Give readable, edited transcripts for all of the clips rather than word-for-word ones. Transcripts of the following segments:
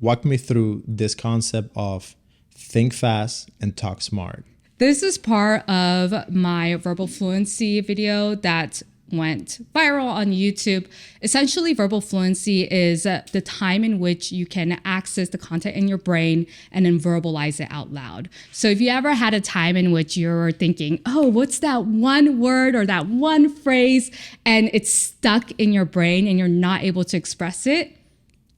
Walk me through this concept of think fast and talk smart. This is part of my verbal fluency video that went viral on YouTube. Essentially, verbal fluency is the time in which you can access the content in your brain and then verbalize it out loud. So if you ever had a time in which you're thinking, oh, what's that one word or that one phrase, and it's stuck in your brain and you're not able to express it,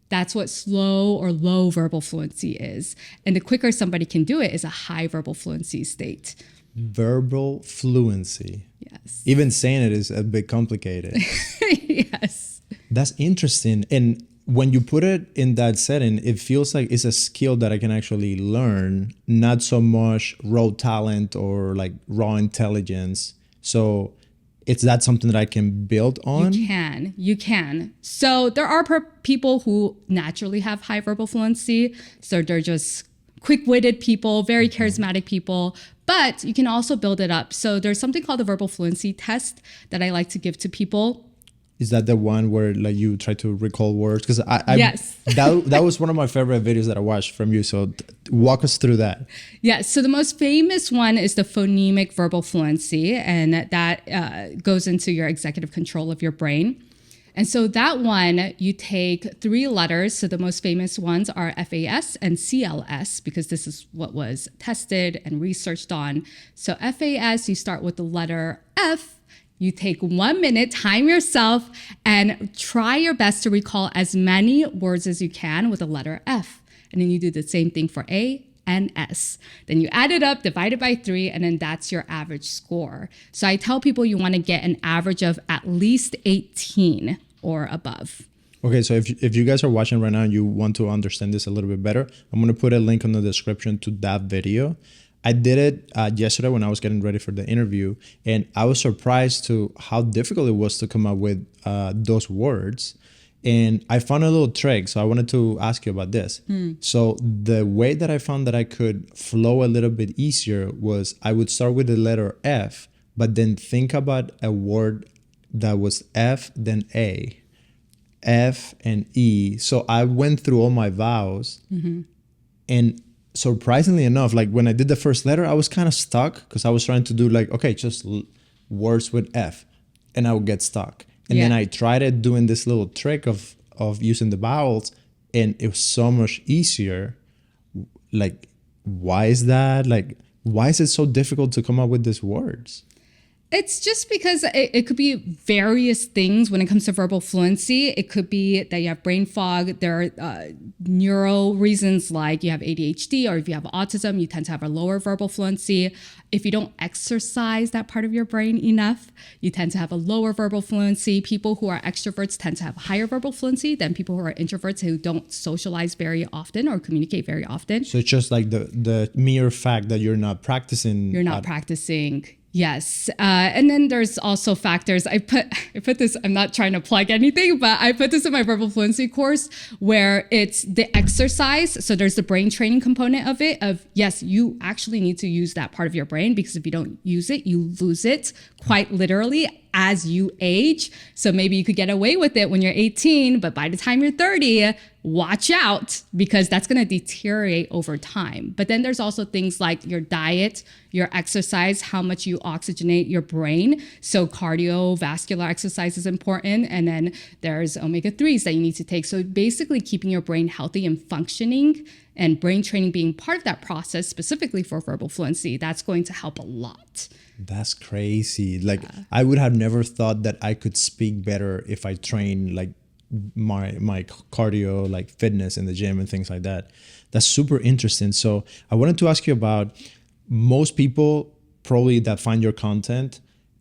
that's what slow or low verbal fluency is. And the quicker somebody can do it is a high verbal fluency state. Verbal fluency. Yes. Even saying it is a bit complicated. Yes. That's interesting. And when you put it in that setting, it feels like it's a skill that I can actually learn, not so much raw talent or like raw intelligence. So is that something that I can build on? You can. So there are people who naturally have high verbal fluency. So they're just quick-witted people, very charismatic people, but you can also build it up. So there's something called the verbal fluency test that I like to give to people. Is that the one where like you try to recall words? Because yes. that was one of my favorite videos that I watched from you. So walk us through that. Yes. So the most famous one is the phonemic verbal fluency, and that goes into your executive control of your brain. And so that one, you take 3 letters. So the most famous ones are FAS and CLS, because this is what was tested and researched on. So FAS, you start with the letter F. You take 1 minute, time yourself, and try your best to recall as many words as you can with the letter F. And then you do the same thing for A and S. Then you add it up, divide it by 3, and then that's your average score. So I tell people you want to get an average of at least 18 or above. Okay, so if you guys are watching right now and you want to understand this a little bit better, I'm going to put a link in the description to that video. I did it yesterday when I was getting ready for the interview, and I was surprised to how difficult it was to come up with those words. And I found a little trick, so I wanted to ask you about this. So the way that I found that I could flow a little bit easier was I would start with the letter F, but then think about a word that was F, then A, F and E. So I went through all my vowels, and surprisingly enough, like when I did the first letter, I was kind of stuck because I was trying to do like, okay, just words with F, and I would get stuck. And then I tried it doing this little trick of using the vowels, and it was so much easier. Like, why is that? Like, why is it so difficult to come up with these words? It's just because it could be various things when it comes to verbal fluency. It could be that you have brain fog. There are neuro reasons like you have ADHD, or if you have autism, you tend to have a lower verbal fluency. If you don't exercise that part of your brain enough, you tend to have a lower verbal fluency. People who are extroverts tend to have higher verbal fluency than people who are introverts who don't socialize very often or communicate very often. So it's just like the mere fact that you're not practicing. You're not practicing. Yes. And then there's also factors. I put this, I'm not trying to plug anything, but I put this in my verbal fluency course where it's the exercise. So there's the brain training component of it yes, you actually need to use that part of your brain, because if you don't use it, you lose it quite literally as you age. So maybe you could get away with it when you're 18, but by the time you're 30, watch out, because that's going to deteriorate over time. But then there's also things like your diet, your exercise, how much you oxygenate your brain. So cardiovascular exercise is important. And then there's omega-3s that you need to take. So basically keeping your brain healthy and functioning, and brain training being part of that process, specifically for verbal fluency, that's going to help a lot. That's crazy. Like, I would have never thought that I could speak better if I train like my cardio, like fitness in the gym and things like that. That's super interesting. So I wanted to ask you about, most people probably that find your content,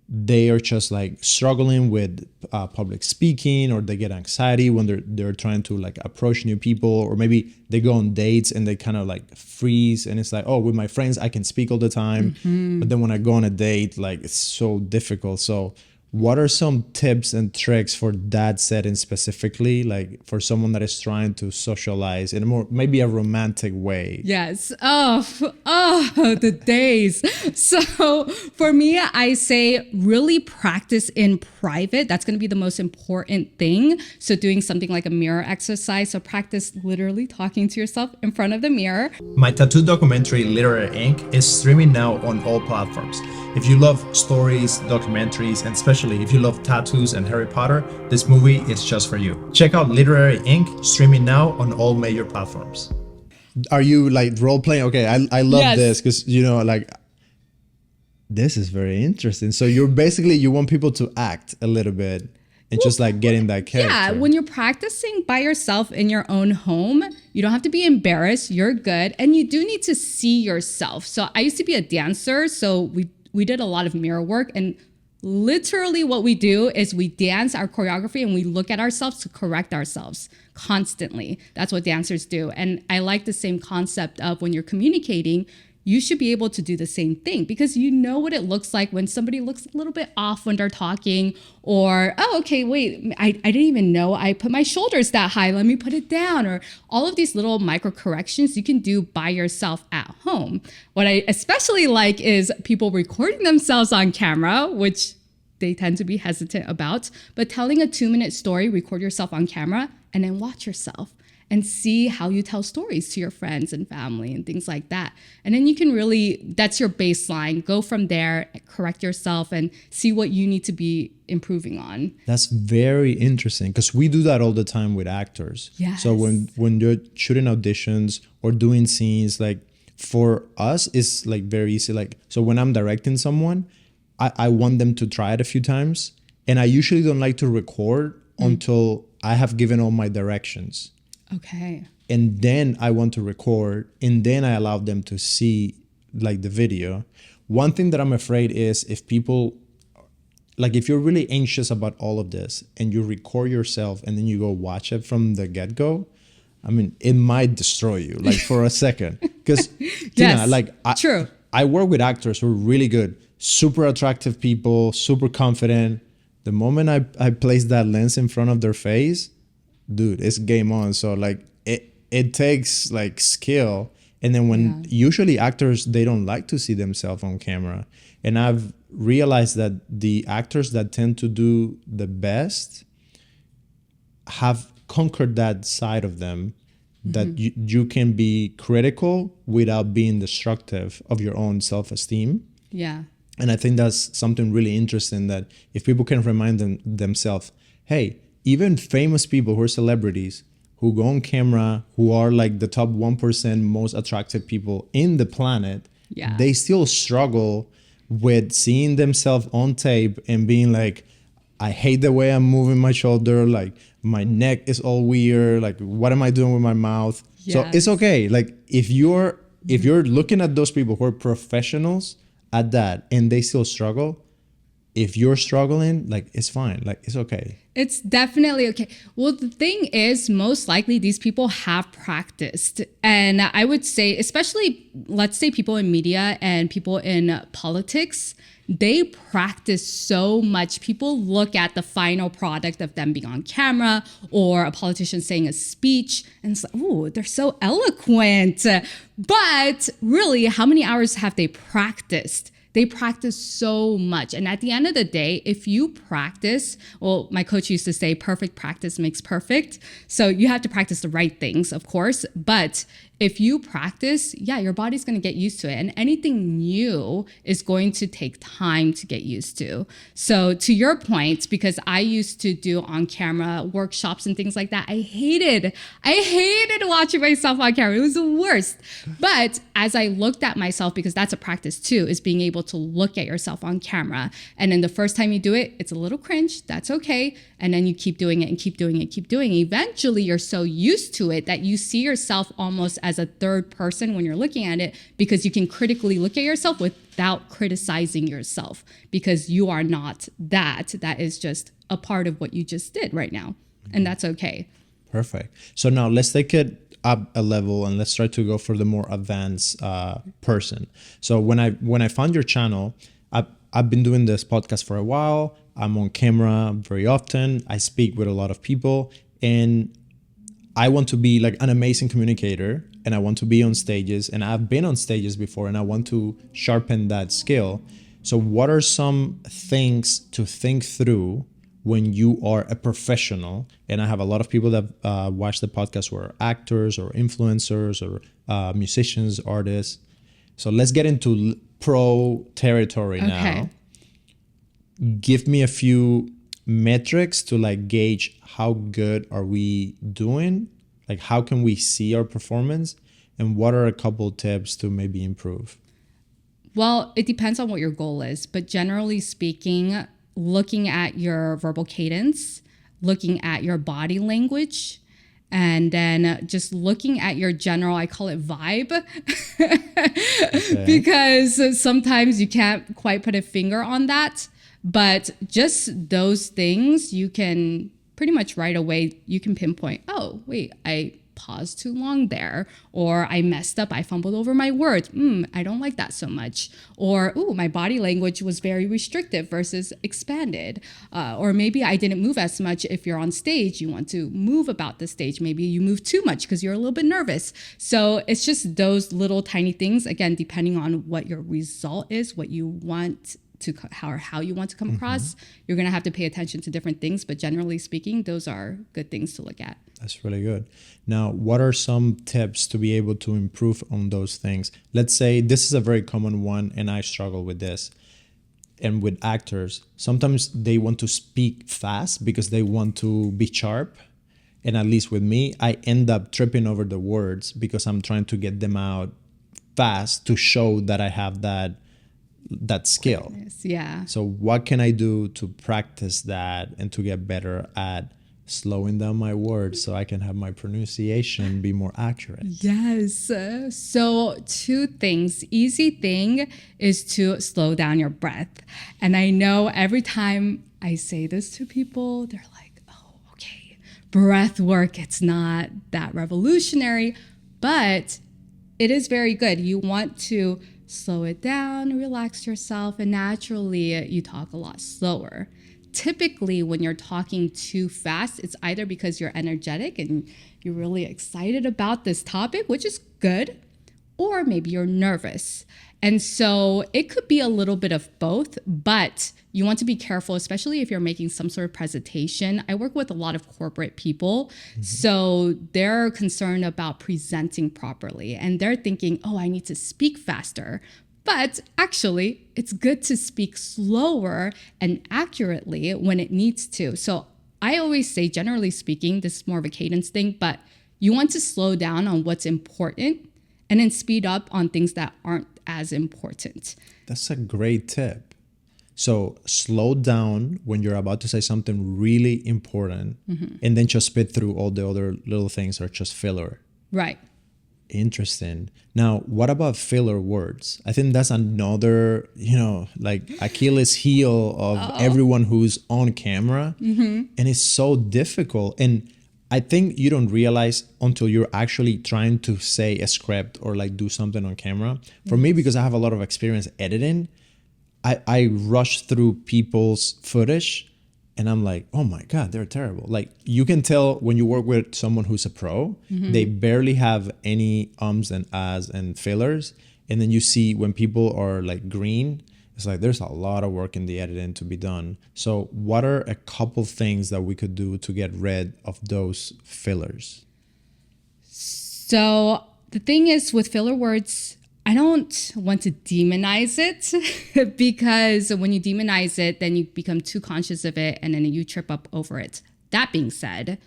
they are just like struggling with public speaking, or they get anxiety when they're trying to like approach new people, or maybe they go on dates and they kind of like freeze, and it's like, oh, with my friends I can speak all the time, but then when I go on a date, like it's so difficult. So what are some tips and tricks for that setting specifically, like for someone that is trying to socialize in a more, maybe a romantic way? Yes. The days. So for me, I say really practice in private. That's going to be the most important thing. So doing something like a mirror exercise. So practice literally talking to yourself in front of the mirror. My tattoo documentary, Literary Ink, is streaming now on all platforms. If you love stories, documentaries, and especially if you love tattoos and Harry Potter, this movie is just for you. Check out Literary Ink, streaming now on all major platforms. Are you like role playing? Okay, I love Yes. this because, you know, like, this is very interesting. So you're basically, you want people to act a little bit and just like get in that character. Yeah, when you're practicing by yourself in your own home, you don't have to be embarrassed. You're good. And you do need to see yourself. So I used to be a dancer. So we did a lot of mirror work. And literally what we do is we dance our choreography and we look at ourselves to correct ourselves constantly. That's what dancers do. And I like the same concept of when you're communicating, you should be able to do the same thing because you know what it looks like when somebody looks a little bit off when they're talking, or, oh, okay, wait, I didn't even know I put my shoulders that high. Let me put it down. Or all of these little micro corrections you can do by yourself at home. What I especially like is people recording themselves on camera, which they tend to be hesitant about, but telling a 2-minute story, record yourself on camera and then watch yourself and see how you tell stories to your friends and family and things like that. And then you can really, that's your baseline. Go from there, correct yourself and see what you need to be improving on. That's very interesting because we do that all the time with actors. Yes. So when you're shooting auditions or doing scenes, like for us, it's like very easy. Like, so when I'm directing someone, I want them to try it a few times. And I usually don't like to record until I have given all my directions. Okay. And then I want to record, and then I allow them to see like the video. One thing that I'm afraid is if people, like if you're really anxious about all of this and you record yourself and then you go watch it from the get-go, I mean, it might destroy you like for a second. Because Yes, like true. I work with actors who are really good, super attractive people, super confident. The moment I place that lens in front of their face, dude, it's game on. So like it takes like skill. And then when usually actors, they don't like to see themselves on camera. And I've realized that the actors that tend to do the best have conquered that side of them, that you can be critical without being destructive of your own self-esteem. Yeah. And I think that's something really interesting, that if people can remind themselves, hey, even famous people who are celebrities, who go on camera, who are like the top 1% most attractive people in the planet, they still struggle with seeing themselves on tape and being like, I hate the way I'm moving my shoulder, like my neck is all weird, like what am I doing with my mouth? Yes. So it's okay. Like if you're looking at those people who are professionals at that and they still struggle, if you're struggling, like it's fine, like it's okay. It's definitely okay. Well, the thing is, most likely these people have practiced. And I would say, especially, let's say people in media and people in politics, they practice so much. People look at the final product of them being on camera or a politician saying a speech and it's like, oh, they're so eloquent. But really, how many hours have they practiced? They practice so much. And at the end of the day, if you practice, well, my coach used to say, perfect practice makes perfect. So you have to practice the right things, of course. But if you practice, your body's going to get used to it. And anything new is going to take time to get used to. So to your point, because I used to do on camera workshops and things like that, I hated watching myself on camera. It was the worst. But as I looked at myself, because that's a practice too, is being able to look at yourself on camera. And then the first time you do it, it's a little cringe. That's okay. And then you keep doing it and keep doing it, keep doing it. Eventually, you're so used to it that you see yourself almost as a third person when you're looking at it, because you can critically look at yourself without criticizing yourself, because you are not that. That is just a part of what you just did right now. And that's okay. Perfect. So now let's take it up a level and let's try to go for the more advanced person. So when I found your channel, I've been doing this podcast for a while. I'm on camera very often. I speak with a lot of people, and I want to be like an amazing communicator, and I want to be on stages, and I've been on stages before, and I want to sharpen that skill. So what are some things to think through when you are a professional? And I have a lot of people that watch the podcast who are actors or influencers or musicians, artists. So let's get into pro territory now. Give me a few metrics to like gauge how good are we doing, like how can we see our performance, and what are a couple tips to maybe improve? Well, it depends on what your goal is, but generally speaking, looking at your verbal cadence, looking at your body language, and then just looking at your general, I call it vibe, because sometimes you can't quite put a finger on that. But just those things, you can pretty much right away, you can pinpoint, oh, wait, I paused too long there, or I messed up, I fumbled over my words. I don't like that so much. Or, my body language was very restrictive versus expanded. Or maybe I didn't move as much. If you're on stage, you want to move about the stage. Maybe you move too much because you're a little bit nervous. So it's just those little tiny things, again, depending on what your result is, what you want to how you want to come across, you're going to have to pay attention to different things. But generally speaking, those are good things to look at. That's really good. Now, what are some tips to be able to improve on those things? Let's say this is a very common one, and I struggle with this. And with actors, sometimes they want to speak fast because they want to be sharp. And at least with me, I end up tripping over the words because I'm trying to get them out fast to show that I have that skill. Yeah. So what can I do to practice that and to get better at slowing down my words so I can have my pronunciation be more accurate? Yes. So two things. Easy thing is to slow down your breath. And I know every time I say this to people, they're like, oh, okay, breath work. It's not that revolutionary, but it is very good. You want to slow it down, relax yourself, and naturally you talk a lot slower. Typically, when you're talking too fast, it's either because you're energetic and you're really excited about this topic, which is good, or maybe you're nervous. And so it could be a little bit of both, but you want to be careful, especially if you're making some sort of presentation. I work with a lot of corporate people, so they're concerned about presenting properly, and they're thinking, oh, I need to speak faster. But actually, it's good to speak slower and accurately when it needs to. So I always say, generally speaking, this is more of a cadence thing, but you want to slow down on what's important and then speed up on things that aren't as important. That's a great tip. So slow down when you're about to say something really important, and then just spit through all the other little things are just filler. Right. Interesting. Now, what about filler words? I think that's another, like Achilles heel of everyone who's on camera. And it's so difficult. And I think you don't realize until you're actually trying to say a script or like do something on camera. For me, because I have a lot of experience editing, I rush through people's footage and I'm like, oh my God, they're terrible. Like you can tell when you work with someone who's a pro, they barely have any ums and ahs and fillers. And then you see when people are like green, it's like there's a lot of work in the editing to be done. So what are a couple things that we could do to get rid of those fillers? So the thing is with filler words, I don't want to demonize it because when you demonize it, then you become too conscious of it and then you trip up over it. That being said,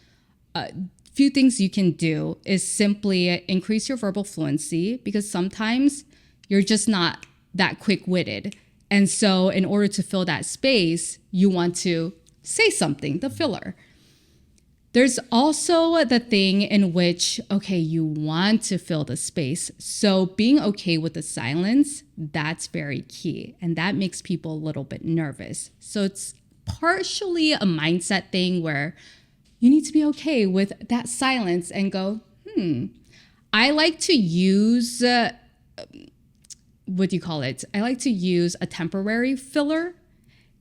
few things you can do is simply increase your verbal fluency because sometimes you're just not that quick-witted. And so in order to fill that space, you want to say something, the filler. There's also the thing in which, okay, you want to fill the space. So being okay with the silence, that's very key. And that makes people a little bit nervous. So it's partially a mindset thing where you need to be okay with that silence and go, I like to use, what do you call it? I like to use a temporary filler.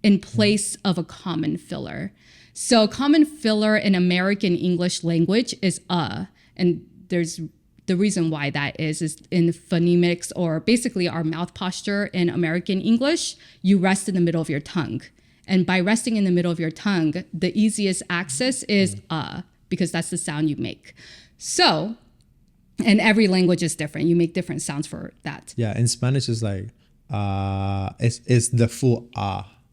in place of a common filler. So common filler in American English language is and there's the reason why that is in phonemics, or basically our mouth posture in American English, you rest in the middle of your tongue. And by resting in the middle of your tongue, the easiest access is because that's the sound you make. So, and every language is different. You make different sounds for that. Yeah, in Spanish it's like it's the full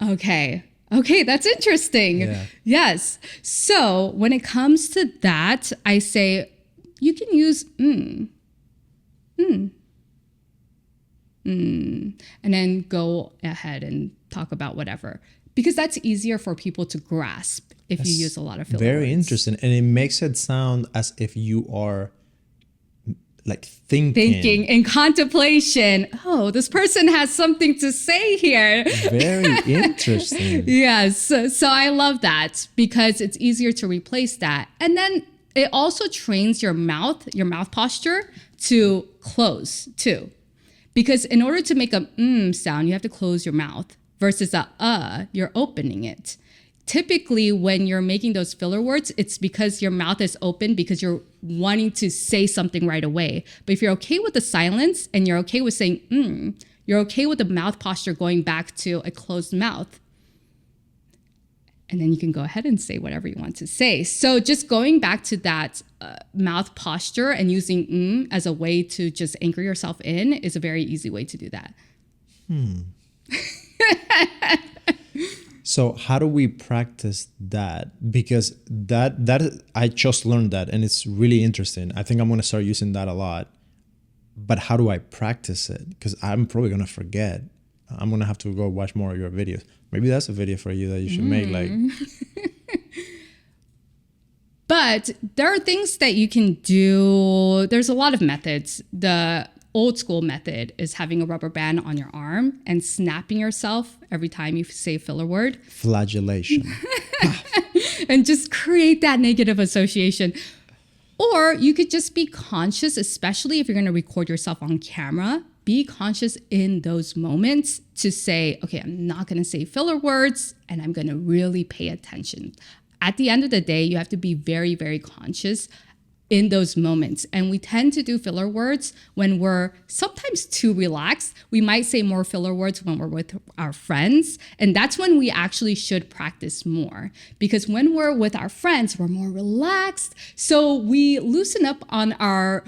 Okay, that's interesting. Yeah. Yes. So when it comes to that, I say you can use and then go ahead and talk about whatever, because that's easier for people to grasp if you use a lot of filler very words. interesting, and it makes it sound as if you are like thinking In contemplation. Oh, this person has something to say here. Very interesting. Yes. So I love that because it's easier to replace that. And then it also trains your mouth posture to close too. Because in order to make a sound, you have to close your mouth versus you're opening it. Typically, when you're making those filler words, it's because your mouth is open because you're wanting to say something right away. But if you're okay with the silence and you're okay with saying you're okay with the mouth posture going back to a closed mouth. And then you can go ahead and say whatever you want to say. So just going back to that mouth posture and using as a way to just anchor yourself in is a very easy way to do that. So how do we practice that? Because that I just learned that, and it's really interesting. I think I'm going to start using that a lot. But how do I practice it? Because I'm probably going to forget. I'm going to have to go watch more of your videos. Maybe that's a video for you that you should make. Like, but there are things that you can do. There's a lot of methods. The old school method is having a rubber band on your arm and snapping yourself every time you say a filler word. Flagellation. And just create that negative association. Or you could just be conscious, especially if you're going to record yourself on camera. Be conscious in those moments to say, okay, I'm not going to say filler words and I'm going to really pay attention. At the end of the day, you have to be very, very conscious in those moments. And we tend to do filler words when we're sometimes too relaxed. We might say more filler words when we're with our friends. And that's when we actually should practice more. Because when we're with our friends, we're more relaxed. So we loosen up on our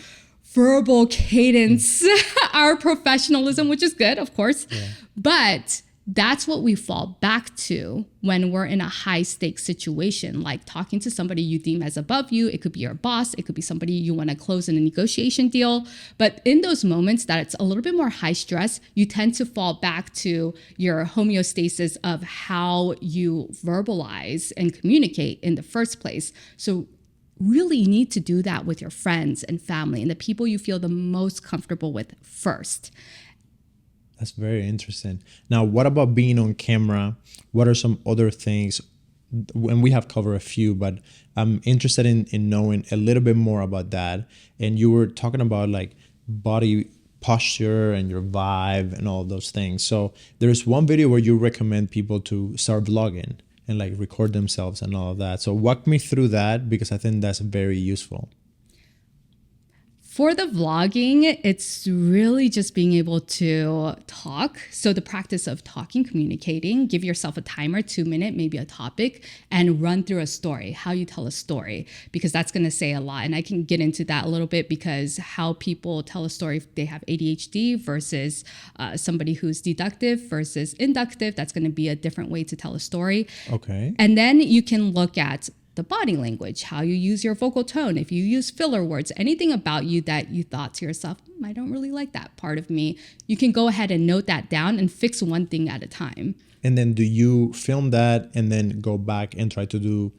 verbal cadence, our professionalism, which is good, of course. Yeah. But that's what we fall back to when we're in a high stakes situation, like talking to somebody you deem as above you. It could be your boss. It could be somebody you want to close in a negotiation deal. But in those moments that it's a little bit more high stress, you tend to fall back to your homeostasis of how you verbalize and communicate in the first place. So really you need to do that with your friends and family and the people you feel the most comfortable with first. That's very interesting. Now, what about being on camera? What are some other things? And we have covered a few, but I'm interested in knowing a little bit more about that. And you were talking about like body posture and your vibe and all those things. So there's one video where you recommend people to start vlogging and like record themselves and all of that. So walk me through that, because I think that's very useful. For the vlogging, it's really just being able to talk. So the practice of talking, communicating, give yourself a timer, 2 minutes, maybe a topic, and run through a story, how you tell a story, because that's going to say a lot. And I can get into that a little bit, because how people tell a story, if they have ADHD versus somebody who's deductive versus inductive, that's going to be a different way to tell a story. Okay. And then you can look at the body language, how you use your vocal tone, if you use filler words, anything about you that you thought to yourself, I don't really like that part of me, you can go ahead and note that down and fix one thing at a time. And then do you film that and then go back and try to do,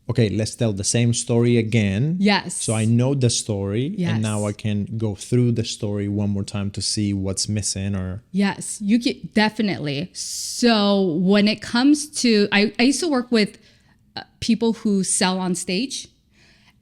okay, let's tell the same story again. Yes. So I know the story, yes. And now I can go through the story one more time to see what's missing or... Yes, you can definitely. So when it comes to, I used to work with people who sell on stage.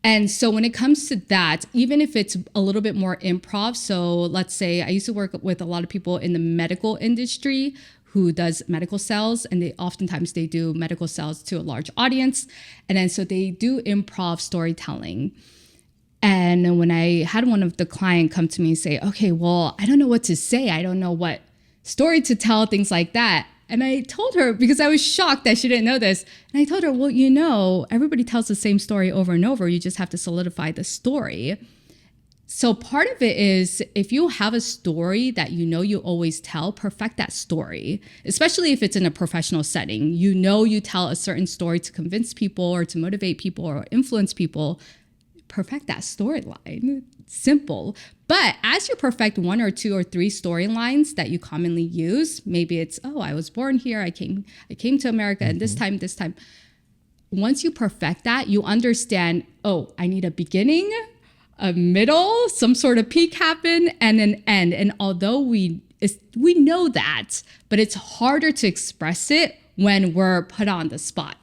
And so when it comes to that, even if it's a little bit more improv, so let's say I used to work with a lot of people in the medical industry who does medical sales, and oftentimes they do medical sales to a large audience. And then so they do improv storytelling. And when I had one of the client come to me and say, okay, well, I don't know what to say. I don't know what story to tell, things like that. And I told her, because I was shocked that she didn't know this. And I told her, well, everybody tells the same story over and over. You just have to solidify the story. So part of it is, if you have a story that you always tell, perfect that story, especially if it's in a professional setting. You tell a certain story to convince people or to motivate people or influence people. Perfect that storyline. Simple. But as you perfect 1 or 2 or 3 storylines that you commonly use, maybe it's, I was born here, I came to America, and this time. Once you perfect that, you understand, I need a beginning, a middle, some sort of peak happen, and an end. And although we know that, but it's harder to express it when we're put on the spot.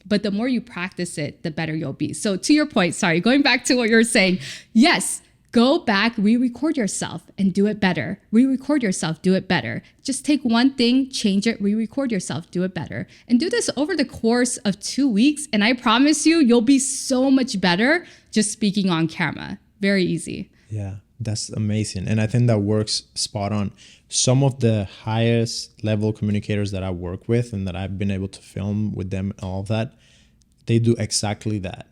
But the more you practice it, the better you'll be. So to your point, going back to what you're saying, yes, go back, re-record yourself and do it better. Re-record yourself, do it better. Just take one thing, change it, re-record yourself, do it better. And do this over the course of 2 weeks. And I promise you'll be so much better just speaking on camera. Very easy. Yeah, that's amazing. And I think that works spot on. Some of the highest level communicators that I work with and that I've been able to film with them and all of that, they do exactly that.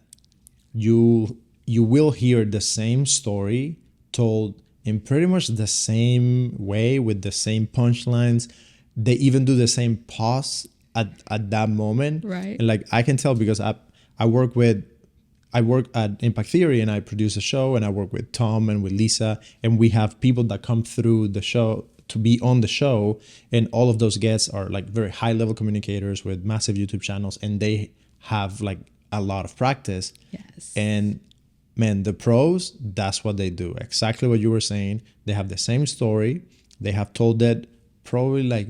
You will hear the same story told in pretty much the same way with the same punchlines. They even do the same pause at that moment. Right. And like I can tell because I work at Impact Theory and I produce a show, and I work with Tom and with Lisa, and we have people that come through the show to be on the show, and all of those guests are like very high level communicators with massive YouTube channels, and they have like a lot of practice. Yes. And man, the pros, that's what they do. Exactly what you were saying. They have the same story. They have told it probably like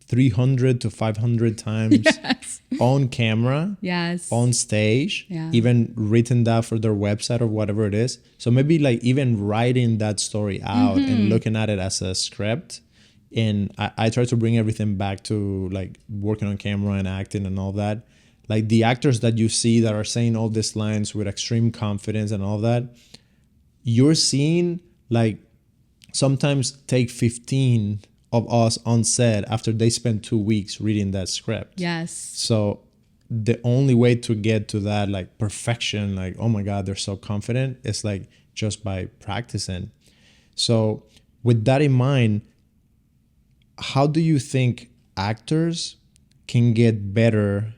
300 to 500 times. Yes. On camera, yes, on stage, yeah, even written that for their website or whatever it is. So maybe like even writing that story out and looking at it as a script. And I try to bring everything back to like working on camera and acting and all that. Like the actors that you see that are saying all these lines with extreme confidence and all that, you're seeing like sometimes take 15 of us on set after they spend 2 weeks reading that script. Yes. So the only way to get to that like perfection, like, oh my God, they're so confident, is like just by practicing. So with that in mind, how do you think actors can get better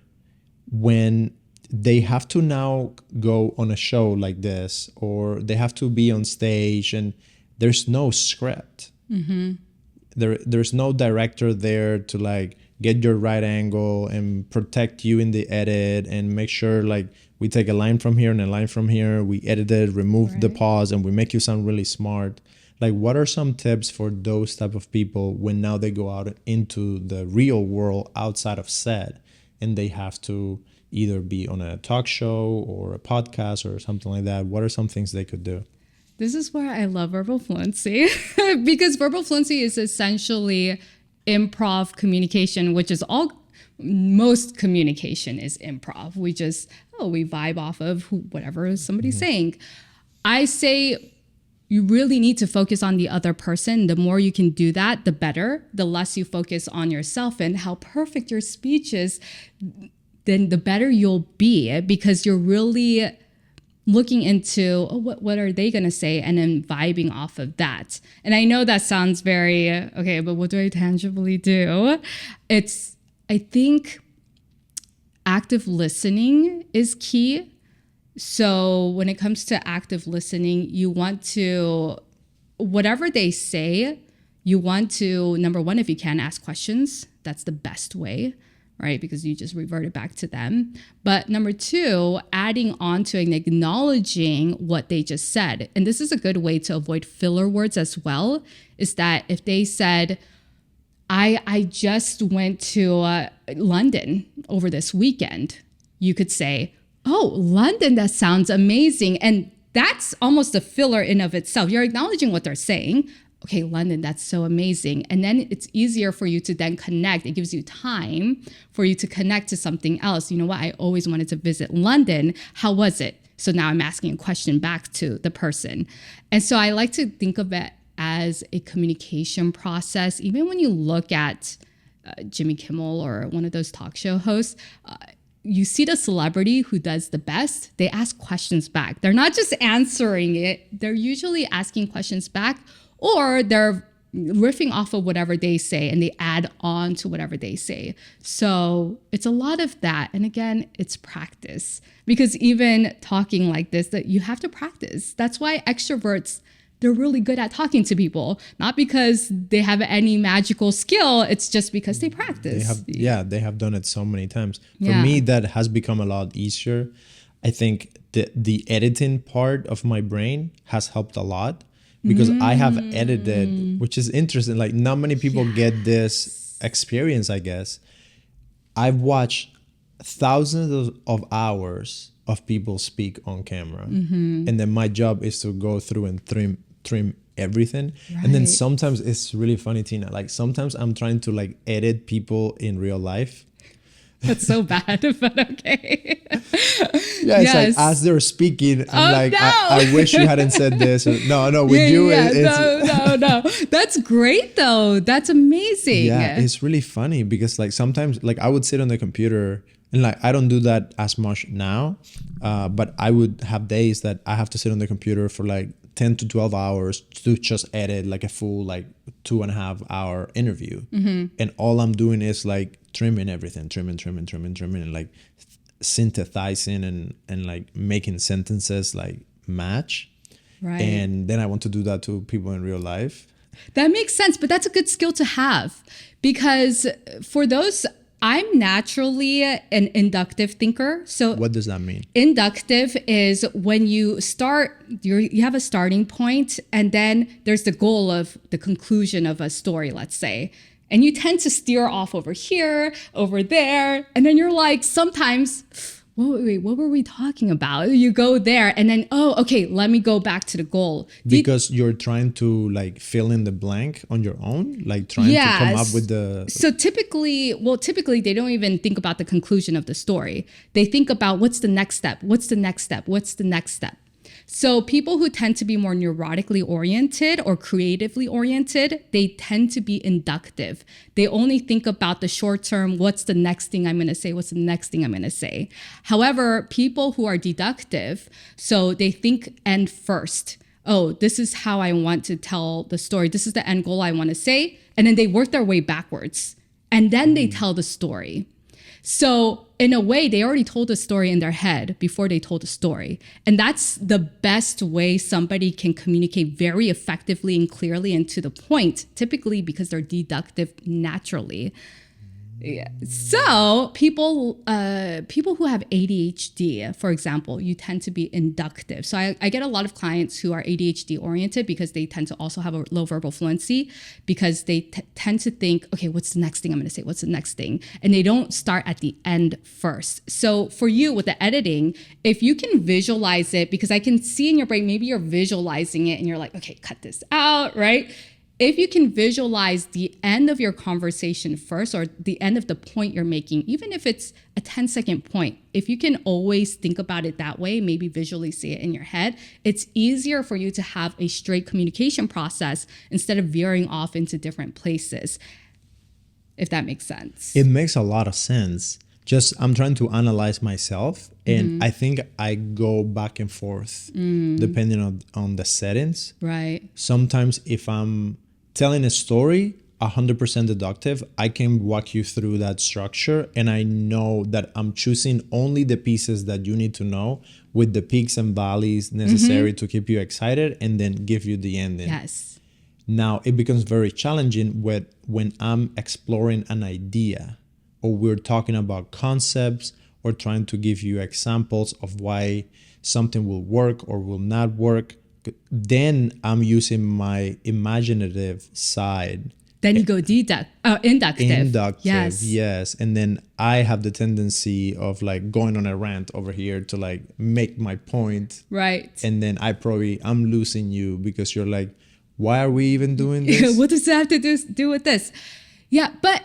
when they have to now go on a show like this, or they have to be on stage and there's no script? Mm-hmm. There's no director there to like get your right angle and protect you in the edit and make sure like we take a line from here and a line from here, we edit it, remove the pause, and we make you sound really smart. Like, what are some tips for those type of people when now they go out into the real world outside of set and they have to either be on a talk show or a podcast or something like that? What are some things they could do? This is where I love verbal fluency because verbal fluency is essentially improv communication, which is most communication is improv. We just, we vibe off of whatever somebody's saying. I say you really need to focus on the other person. The more you can do that, the better. The less you focus on yourself and how perfect your speech is, then the better you'll be, because you're really looking into what are they going to say and then vibing off of that. And I know that sounds very, okay, but what do I tangibly do? I think active listening is key. So when it comes to active listening, you want to, whatever they say, you want to, number one, if you can, ask questions. That's the best way, right? Because you just revert it back to them. But number two, adding on to and acknowledging what they just said. And this is a good way to avoid filler words as well, is that if they said, I just went to London over this weekend, you could say, oh, London, that sounds amazing. And that's almost a filler in of itself. You're acknowledging what they're saying. okay, London, that's so amazing. And then it's easier for you to then connect. It gives you time for you to connect to something else. You know what? I always wanted to visit London. How was it? So now I'm asking a question back to the person. And so I like to think of it as a communication process. Even when you look at Jimmy Kimmel or one of those talk show hosts, you see the celebrity who does the best, they ask questions back. They're not just answering it, they're usually asking questions back, or they're riffing off of whatever they say and they add on to whatever they say. So it's a lot of that. And again, it's practice, because even talking like this, that you have to practice. That's why extroverts, they're really good at talking to people, not because they have any magical skill. It's just because they practice. They have done it so many times. For Yeah. me, that has become a lot easier. I think the editing part of my brain has helped a lot, because I have edited, which is interesting. Like, not many people get this experience, I guess. I've watched thousands of hours of people speak on camera. And then my job is to go through and trim everything. And then Right. sometimes it's really funny, Tina. Like, sometimes I'm trying to like edit people in real life. That's so bad, but okay. Yeah, it's Yes. like as they're speaking, I'm Oh, like, no. I wish you hadn't said this. Or, no, with you, it's no. That's great though. That's amazing. yeah, it's really funny, because like sometimes like I would sit on the computer, and like I don't do that as much now, but I would have days that I have to sit on the computer for like 10 to 12 hours to just edit like a full like 2.5 hour interview. And all I'm doing is like trimming everything, trimming, and like synthesizing and like making sentences like match. Right. And then I want to do that to people in real life. That makes sense, but that's a good skill to have, because for those, I'm naturally an inductive thinker. So What does that mean? inductive is when you start, you have a starting point, and then there's the goal of the conclusion of a story, let's say. And you tend to steer off over here, over there. And then you're like, sometimes, wait, what were we talking about? You go there and then, oh, okay, let me go back to the goal. Because you're trying to like fill in the blank on your own, like trying to come up with the... So typically they don't even think about the conclusion of the story. They think about what's the next step? What's the next step? What's the next step? So people who tend to be more neurotically oriented or creatively oriented, they tend to be inductive. They only think about the short term, what's the next thing I'm going to say? What's the next thing I'm going to say? However, people who are deductive, so they think end first. Oh, this is how I want to tell the story. This is the end goal I want to say. And then they work their way backwards. And then they tell the story. So in a way, they already told the story in their head before they told the story. And that's the best way somebody can communicate very effectively and clearly and to the point, typically because they're deductive naturally. Yeah. So people who have ADHD, for example, you tend to be inductive. So I get a lot of clients who are ADHD oriented because they tend to also have a low verbal fluency, because they tend to think, okay, what's the next thing I'm going to say? What's the next thing? And they don't start at the end first. So for you with the editing, if you can visualize it, because I can see in your brain, maybe you're visualizing it and you're like, okay, cut this out, right? If you can visualize the end of your conversation first, or the end of the point you're making, even if it's a 10-second point, if you can always think about it that way, maybe visually see it in your head, it's easier for you to have a straight communication process instead of veering off into different places, if that makes sense. It makes a lot of sense. Just I'm trying to analyze myself, and I think I go back and forth depending on the settings. Right. Sometimes if I'm telling a story 100% deductive, I can walk you through that structure, and I know that I'm choosing only the pieces that you need to know with the peaks and valleys necessary to keep you excited, and then give you the ending. Yes. Now it becomes very challenging when I'm exploring an idea, or we're talking about concepts, or trying to give you examples of why something will work or will not work. Then I'm using my imaginative side. Then you go inductive. Inductive, yes. And then I have the tendency of like going on a rant over here to like make my point. Right. And then I'm losing you, because you're like, why are we even doing this? What does that have to do with this? Yeah, but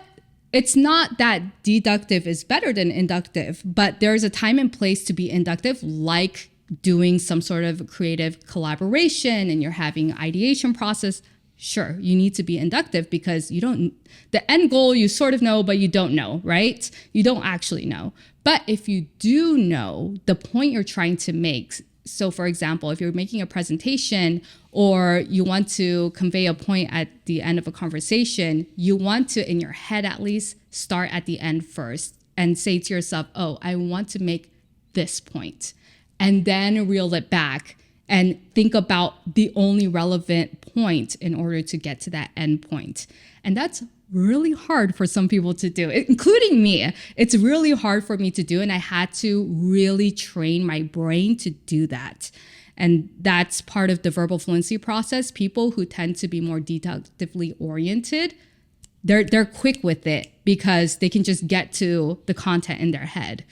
it's not that deductive is better than inductive, but there's a time and place to be inductive, like doing some sort of creative collaboration and you're having ideation process. Sure, you need to be inductive because the end goal you sort of know, but you don't know, right? You don't actually know. But if you do know the point you're trying to make, so for example, if you're making a presentation or you want to convey a point at the end of a conversation, you want to, in your head at least, start at the end first and say to yourself, oh, I want to make this point, and then reel it back and think about the only relevant point in order to get to that end point. And that's really hard for some people to do, including me. It's really hard for me to do. And I had to really train my brain to do that. And that's part of the verbal fluency process. People who tend to be more deductively oriented, they're quick with it because they can just get to the content in their head.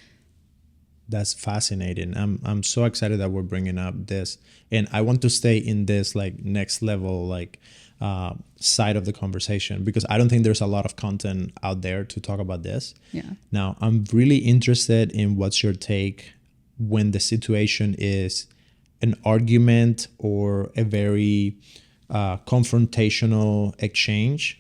That's fascinating. I'm so excited that we're bringing up this, and I want to stay in this like next level side of the conversation because I don't think there's a lot of content out there to talk about this. Yeah. Now, I'm really interested in what's your take when the situation is an argument or a very confrontational exchange.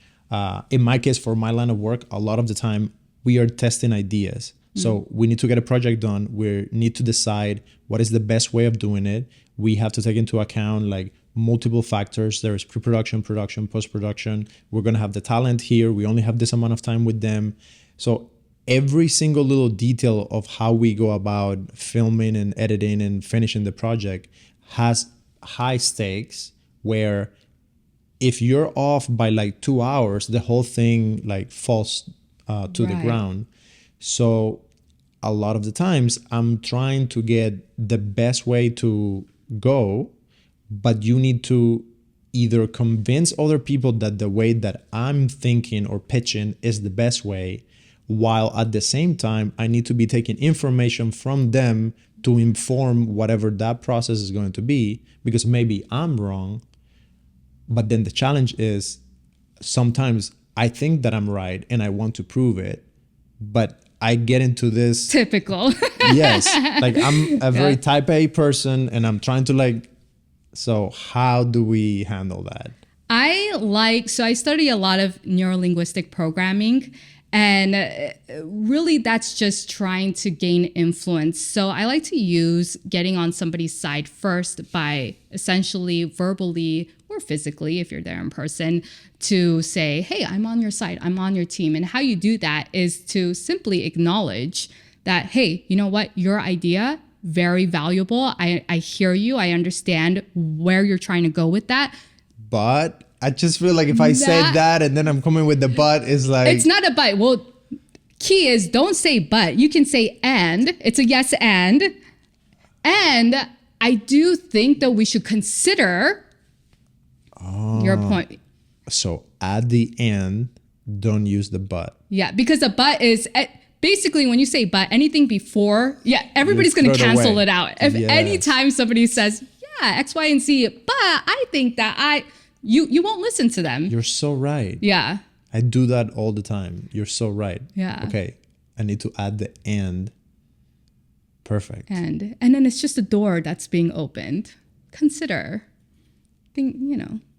In my case, for my line of work, a lot of the time we are testing ideas. So we need to get a project done. We need to decide what is the best way of doing it. We have to take into account like multiple factors. There is pre-production, production, post-production. We're going to have the talent here. We only have this amount of time with them. So every single little detail of how we go about filming and editing and finishing the project has high stakes where if you're off by like 2 hours, the whole thing like falls to the ground. So a lot of the times I'm trying to get the best way to go, but you need to either convince other people that the way that I'm thinking or pitching is the best way, while at the same time, I need to be taking information from them to inform whatever that process is going to be, because maybe I'm wrong. But then the challenge is sometimes I think that I'm right and I want to prove it, but I get into this typical. Yes, like I'm a very type A person and I'm trying to so how do we handle that? So I study a lot of neurolinguistic programming, and really that's just trying to gain influence. So I like to use getting on somebody's side first by essentially verbally or physically, if you're there in person, to say, hey, I'm on your side, I'm on your team. And how you do that is to simply acknowledge that, hey, you know what, your idea, very valuable. I hear you. I understand where you're trying to go with that. But I just feel like if I said that and then I'm coming with the but, is like... It's not a but. Well, key is don't say but. You can say and. It's a yes and. And I do think that we should consider your point. So at the end, don't use the but. Yeah, because the but is... Basically, when you say but, anything before, everybody's going to cancel it out. If anytime somebody says, X, Y, and Z, but I think that you won't listen to them. You're so right. Yeah. I do that all the time. You're so right. Yeah. Okay. I need to add the and. Perfect. And then it's just a door that's being opened. Consider. Think,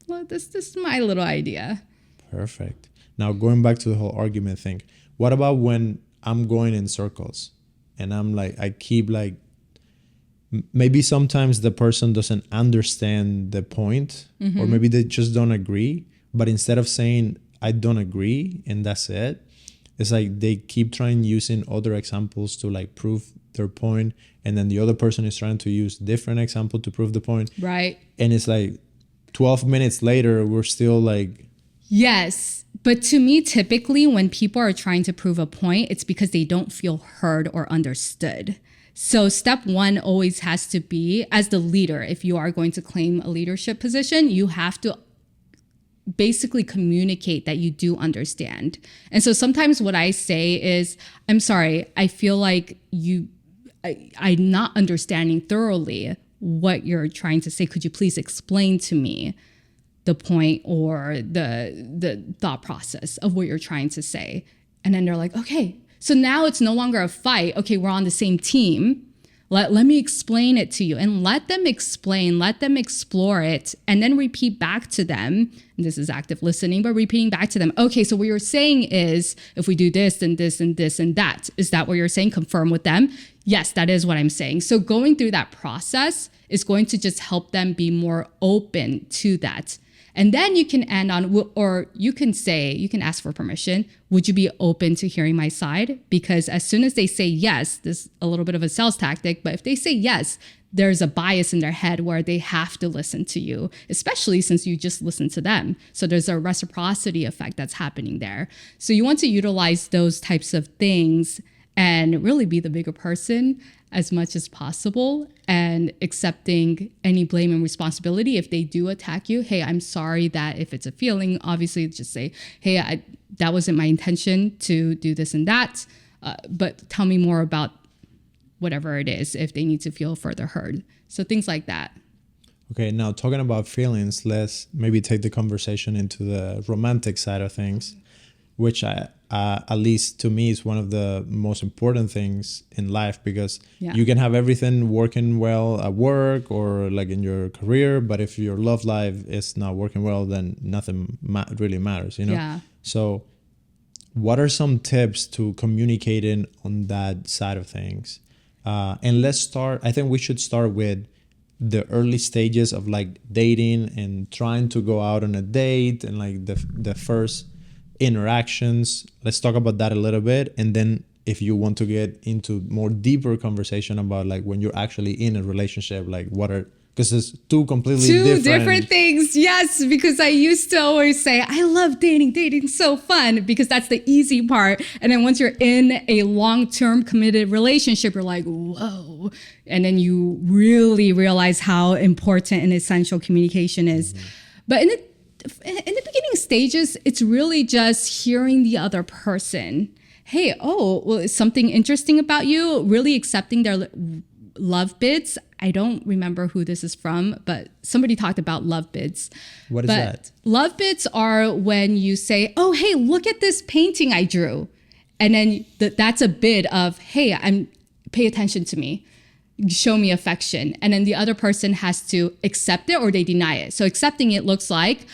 well, this is my little idea. Perfect. Now, going back to the whole argument thing, what about when I'm going in circles and I'm like, I keep like, maybe sometimes the person doesn't understand the point, or maybe they just don't agree. But instead of saying, I don't agree, and that's it, it's like they keep trying using other examples to like prove their point. And then the other person is trying to use different example to prove the point. Right. And it's like 12 minutes later, we're still like... Yes. But to me, typically when people are trying to prove a point, it's because they don't feel heard or understood. So step one always has to be, as the leader, if you are going to claim a leadership position, you have to basically communicate that you do understand. And so sometimes what I say is, I'm sorry, I feel like I'm not understanding thoroughly what you're trying to say. Could you please explain to me? the point or the thought process of what you're trying to say. And then they're like, okay, so now it's no longer a fight. Okay, we're on the same team. Let me explain it to you, and let them explain, let them explore it, and then repeat back to them. And this is active listening, but repeating back to them. Okay, so what you're saying is if we do this and this and this and that, is that what you're saying? Confirm with them. Yes, that is what I'm saying. So going through that process is going to just help them be more open to that. And then you can end on, or you can say, you can ask for permission. Would you be open to hearing my side? Because as soon as they say yes, this is a little bit of a sales tactic, but if they say yes, there's a bias in their head where they have to listen to you, especially since you just listened to them. So there's a reciprocity effect that's happening there. So you want to utilize those types of things and really be the bigger person as much as possible, and accepting any blame and responsibility if they do attack you. Hey, I'm sorry that if it's a feeling, obviously just say, hey, that wasn't my intention to do this and that, but tell me more about whatever it is if they need to feel further heard. So things like that. Okay, now talking about feelings, let's maybe take the conversation into the romantic side of things, which at least to me is one of the most important things in life, because you can have everything working well at work or like in your career, but if your love life is not working well, then nothing really matters, you know? Yeah. So what are some tips to communicating on that side of things? And let's start, I think we should start with the early stages of like dating and trying to go out on a date and like the first interactions. Let's talk about that a little bit, and then if you want to get into more deeper conversation about like when you're actually in a relationship, like what are, because it's two different things. Yes, because I used to always say I love dating's so fun because that's the easy part, and then once you're in a long-term committed relationship, you're like, whoa, and then you really realize how important and essential communication is. But in the beginning stages, it's really just hearing the other person. Hey, well, is something interesting about you? Really accepting their love bids. I don't remember who this is from, but somebody talked about love bids. What is that? Love bids are when you say, oh, hey, look at this painting I drew. And then that's a bid of, hey, pay attention to me. Show me affection. And then the other person has to accept it or they deny it. So accepting it looks like,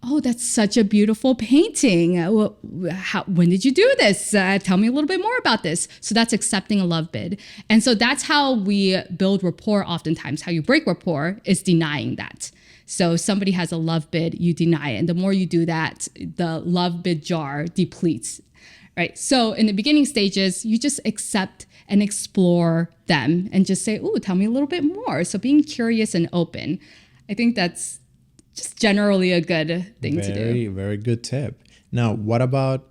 oh, that's such a beautiful painting. When did you do this? Tell me a little bit more about this. So that's accepting a love bid. And so that's how we build rapport oftentimes. How you break rapport is denying that. So somebody has a love bid, you deny it. And the more you do that, the love bid jar depletes. Right. So in the beginning stages, you just accept and explore them and just say, oh, tell me a little bit more. So being curious and open. I think that's just generally a good thing to do. Very, very good tip. Now, what about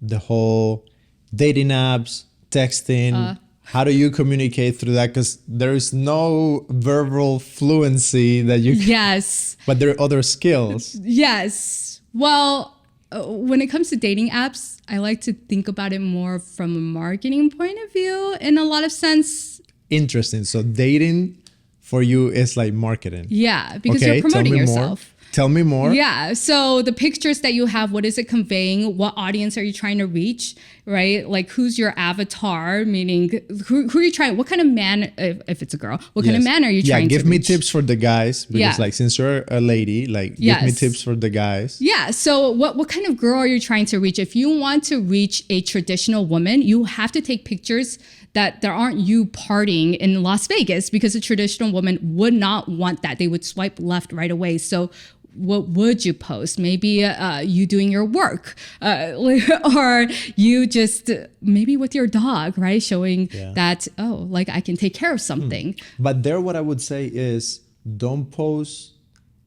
the whole dating apps, texting? How do you communicate through that? Because there is no verbal fluency that you can. Yes. But there are other skills. Yes. Well, when it comes to dating apps, I like to think about it more from a marketing point of view in a lot of sense. Interesting. So dating for you is like marketing. Yeah, because you're promoting yourself. Tell me more. Yeah. So the pictures that you have, what is it conveying? What audience are you trying to reach? Right? Like who's your avatar? Meaning who are you trying? What kind of man, if it's a girl, what kind of man are you trying to reach? Yeah, give me tips for the guys. Because like since you're a lady, like give me tips for the guys. Yeah. So what kind of girl are you trying to reach? If you want to reach a traditional woman, you have to take pictures that there aren't you partying in Las Vegas, because a traditional woman would not want that. They would swipe left right away. So what would you post? Maybe you doing your work or you just maybe with your dog, right? Showing that, oh, like I can take care of something. But there, what I would say is don't post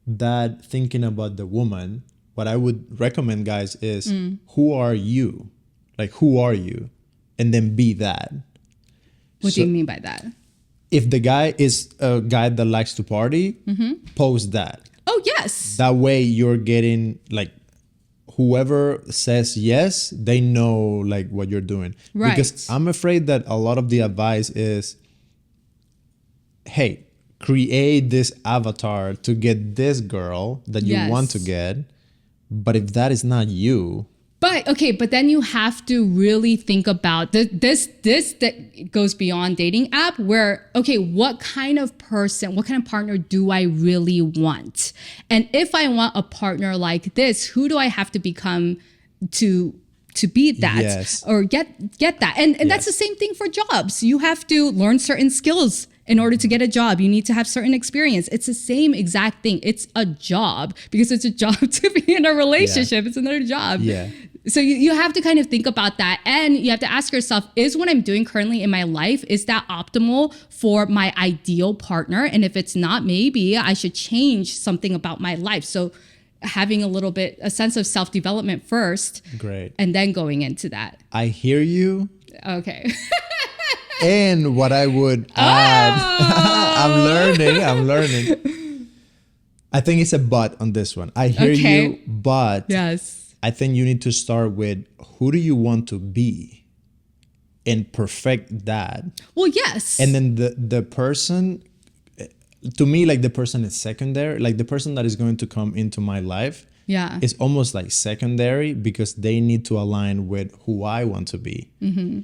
that thinking about the woman. What I would recommend, guys, is who are you? Like, who are you? And then be that. What do you mean by that? If the guy is a guy that likes to party, post that. Oh, yes. That way you're getting like whoever says yes, they know like what you're doing. Right. Because I'm afraid that a lot of the advice is, hey, create this avatar to get this girl that you want to get. But if that is not you. But then you have to really think about this that goes beyond dating app where, okay, what kind of partner do I really want? And if I want a partner like this, who do I have to become to be that or get that? And that's the same thing for jobs. You have to learn certain skills in order to get a job. You need to have certain experience. It's the same exact thing. It's a job because it's a job to be in a relationship. It's another job. So you have to kind of think about that. And you have to ask yourself, is what I'm doing currently in my life, is that optimal for my ideal partner? And if it's not, maybe I should change something about my life. So having a sense of self-development first. Great. And then going into that. I hear you. Okay. And what I would add, I'm learning. I think it's a but on this one. I hear you, but I think you need to start with who do you want to be and perfect that. Well, yes. And then the person, to me, like the person is secondary. Like the person that is going to come into my life is almost like secondary because they need to align with who I want to be. Mm-hmm.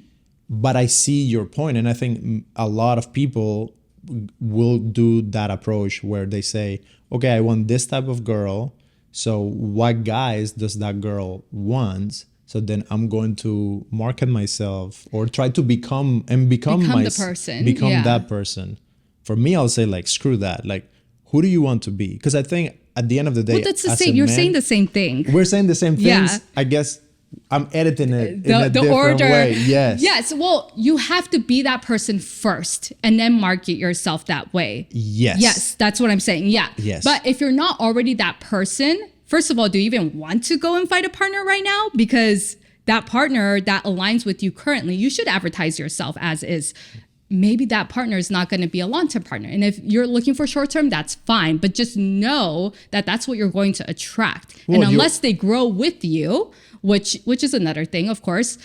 But I see your point, and I think a lot of people will do that approach where they say, okay, I want this type of girl. So what guys does that girl want? So then I'm going to market myself or try to become the person. Become that person. For me, I'll say like, screw that. Like, who do you want to be? Because I think at the end of the day, well, that's the same. You're saying the same thing. We're saying the same things. I guess I'm editing it in a different order. way. Yes. Well, you have to be that person first and then market yourself that way. Yes. That's what I'm saying. Yeah. Yes. But if you're not already that person, first of all, do you even want to go and find a partner right now? Because that partner that aligns with you currently, you should advertise yourself as is. Maybe that partner is not going to be a long-term partner. And if you're looking for short-term, that's fine. But just know that that's what you're going to attract. Well, and unless they grow with you, which is another thing, of course,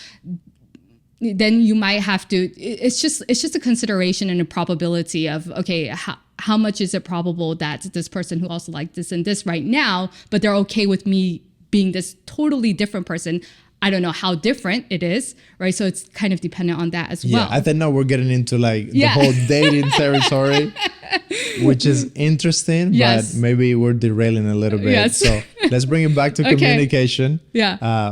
then you might have to, it's just a consideration and a probability of, okay, how much is it probable that this person who also likes this and this right now, but they're okay with me being this totally different person. I don't know how different it is, right? So it's kind of dependent on that as well. Yeah, I think now we're getting into like the whole dating territory, which is interesting, but maybe we're derailing a little bit. So let's bring it back to communication.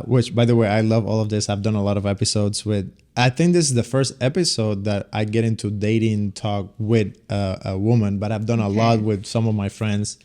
Which, by the way, I love all of this. I've done a lot of episodes with, I think this is the first episode that I get into dating talk with a woman, but I've done a lot with some of my friends.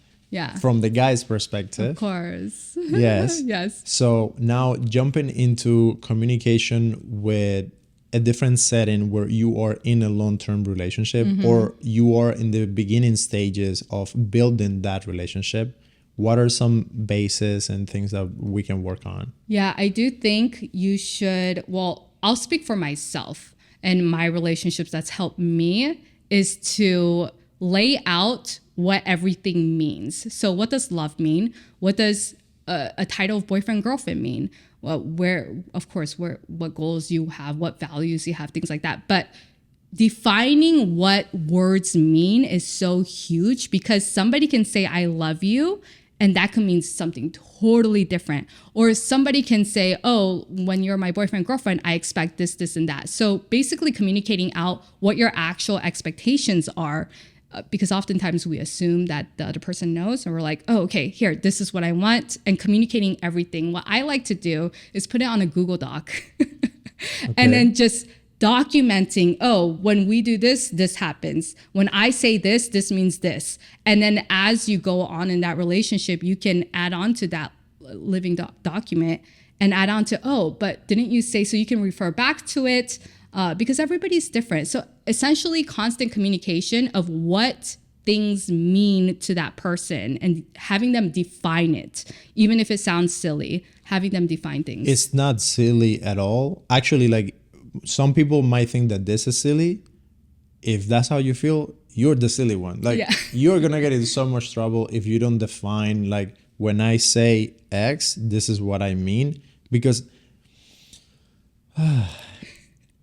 From the guy's perspective. Of course. Yes. So now jumping into communication with a different setting where you are in a long-term relationship or you are in the beginning stages of building that relationship. What are some bases and things that we can work on? Yeah, I do think you should, well, I'll speak for myself and my relationships that's helped me is to lay out what everything means. So what does love mean? What does a title of boyfriend, girlfriend mean? Well, what goals you have, what values you have, things like that. But defining what words mean is so huge because somebody can say, I love you, and that can mean something totally different. Or somebody can say, oh, when you're my boyfriend, girlfriend, I expect this, this, and that. So basically communicating out what your actual expectations are. Because oftentimes we assume that the other person knows and we're like, oh, okay, here, this is what I want. And communicating everything. What I like to do is put it on a Google Doc and then just documenting, oh, when we do this, this happens. When I say this, this means this. And then as you go on in that relationship, you can add on to that living document and add on to, oh, but didn't you say, so you can refer back to it. Because everybody's different. So essentially constant communication of what things mean to that person and having them define it, even if it sounds silly, having them define things. It's not silly at all. Actually, like some people might think that this is silly. If that's how you feel, you're the silly one. Like you're going to get in so much trouble if you don't define, like when I say X, this is what I mean. Because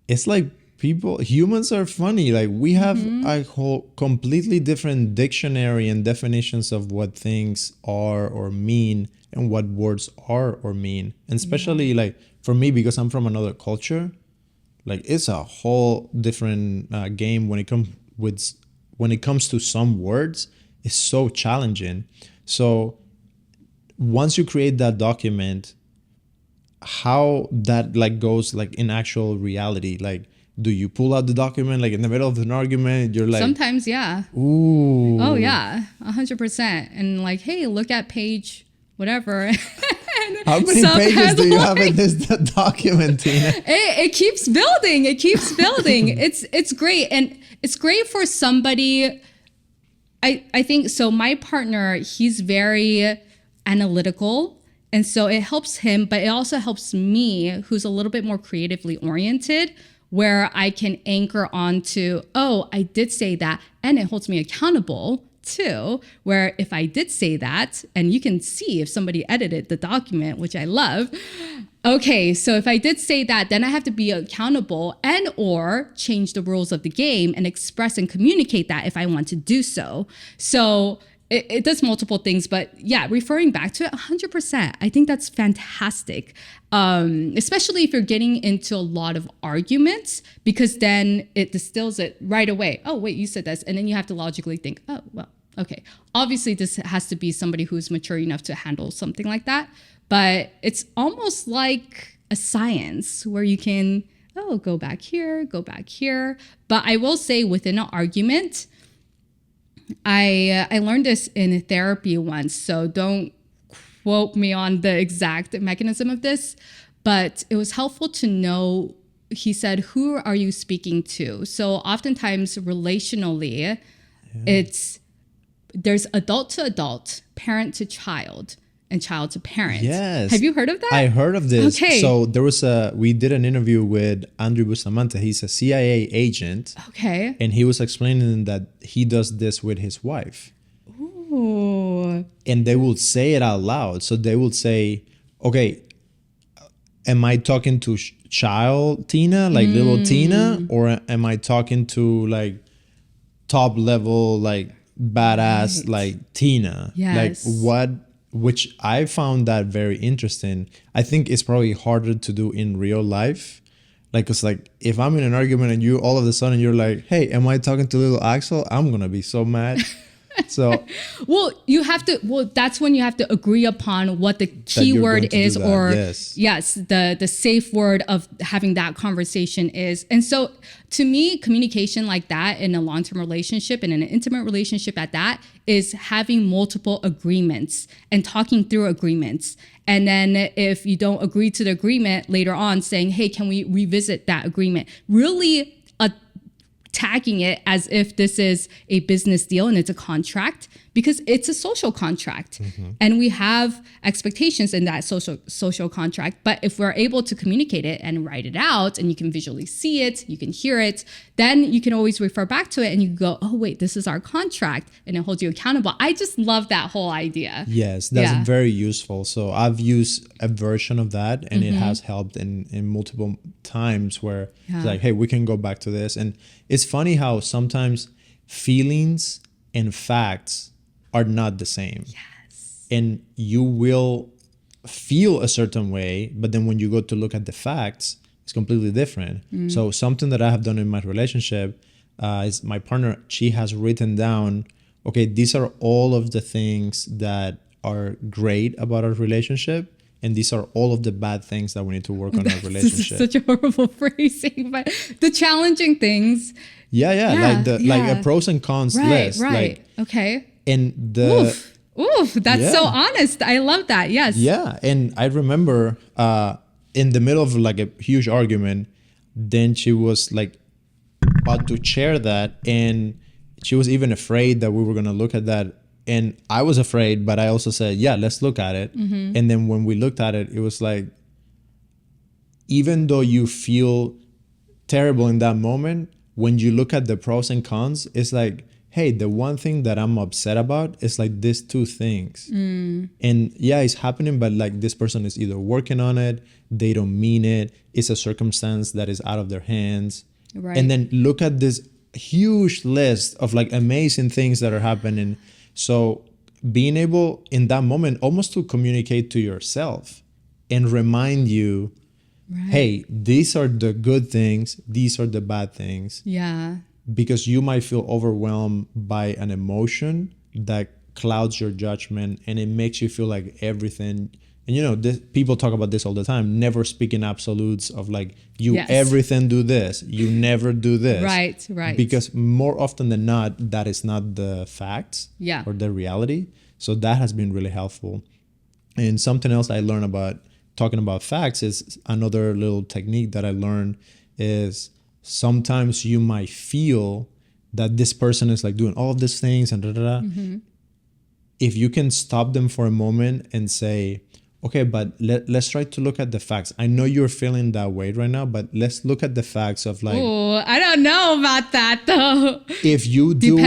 it's like humans are funny. Like we have a whole completely different dictionary and definitions of what things are or mean and what words are or mean. And especially like for me, because I'm from another culture, like it's a whole different game when it comes to some words. It's so challenging. So once you create that document, how that like goes like in actual reality, like do you pull out the document like in the middle of an argument? You're like, Sometimes, yeah. ooh, Oh yeah, 100%. And like, hey, look at page whatever. how many pages do you have in this document, Tina? It keeps building. It keeps building. It's great, and it's great for somebody. I think so. My partner, he's very analytical, and so it helps him, but it also helps me, who's a little bit more creatively oriented, where I can anchor onto, oh, I did say that, and it holds me accountable too, where if I did say that, and you can see if somebody edited the document, which I love. Okay, so if I did say that, then I have to be accountable and or change the rules of the game and express and communicate that if I want to do so. So it does multiple things, but yeah, referring back to it 100%, I think that's fantastic. Especially if you're getting into a lot of arguments, because then it distills it right away. Oh, wait, you said this. And then you have to logically think, oh, well, okay. Obviously, this has to be somebody who's mature enough to handle something like that. But it's almost like a science where you can, oh, go back here, go back here. But I will say within an argument, I learned this in therapy once, so don't quote me on the exact mechanism of this, but it was helpful to know, he said, who are you speaking to? So oftentimes relationally, there's adult to adult, parent to child, and child to parent. Yes. Have you heard of that? I heard of this. Okay. So we did an interview with Andrew Bustamante. He's a CIA agent. Okay. And he was explaining that he does this with his wife. Ooh. And they will say it out loud. So they will say, okay, am I talking to child Tina, like little Tina? Or am I talking to like top level, like badass, like Tina? Yes. Like what? Which I found that very interesting. I think it's probably harder to do in real life. Like, it's like, if I'm in an argument and you all of a sudden you're like, hey, am I talking to little Axel? I'm going to be so mad. So, well, that's when you have to agree upon what the keyword is, or yes, the safe word of having that conversation is. And so to me, communication like that in a long-term relationship and in an intimate relationship at that is having multiple agreements and talking through agreements. And then if you don't agree to the agreement later on, saying, hey, can we revisit that agreement? Really tagging it as if this is a business deal and it's a contract, because it's a social contract. And we have expectations in that social contract. But if we're able to communicate it and write it out, and you can visually see it, you can hear it, then you can always refer back to it and you go, oh, wait, this is our contract, and it holds you accountable. I just love that whole idea. Yes, that's very useful. So I've used a version of that, and it has helped in multiple times where it's like, hey, we can go back to this. And it's funny how sometimes feelings and facts are not the same. Yes. And you will feel a certain way, but then when you go to look at the facts, it's completely different. So something that I have done in my relationship is my partner, she has written down, okay, these are all of the things that are great about our relationship, and these are all of the bad things that we need to work on our relationship. This is such a horrible phrasing, but the challenging things. Like a pros and cons list. Right. Like, okay. and the Oof, that's so honest. I love that. Yes. Yeah, and I remember in the middle of like a huge argument, then she was like about to share that, and she was even afraid that we were gonna look at that. And I was afraid, but I also said, yeah, let's look at it. And then when we looked at it, it was like, even though you feel terrible in that moment, when you look at the pros and cons, it's like, hey, the one thing that I'm upset about is like these two things. And yeah, it's happening, but like this person is either working on it, they don't mean it, it's a circumstance that is out of their hands. Right. And then look at this huge list of like amazing things that are happening. So being able in that moment almost to communicate to yourself and remind you, Right. hey, these are the good things, these are the bad things. Yeah. Because you might feel overwhelmed by an emotion that clouds your judgment and it makes you feel like everything. And you know, people talk about this all the time, never speak in absolutes of like, you Yes. everything do this, you never do this. Right, right. Because more often than not, that is not the facts Yeah. or the reality. So that has been really helpful. And something else I learned about talking about facts is another little technique that I learned is sometimes you might feel that this person is like doing all of these things and da, da, da. Mm-hmm. If you can stop them for a moment and say, okay, but let's try to look at the facts. I know you're feeling that way right now, but let's look at the facts of like, Oh, I don't know about that though. if you do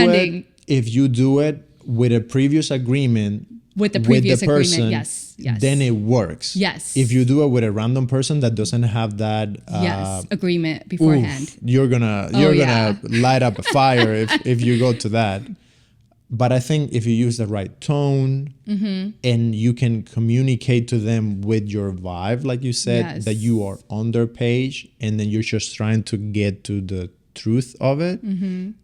it with a previous agreement With the previous person, agreement, yes, yes. then it works. Yes. If you do it with a random person that doesn't have that Yes, agreement beforehand. you're gonna light up a fire if you go to that. But I think if you use the right tone and you can communicate to them with your vibe, like you said, Yes. that you are on their page and then you're just trying to get to the truth of it,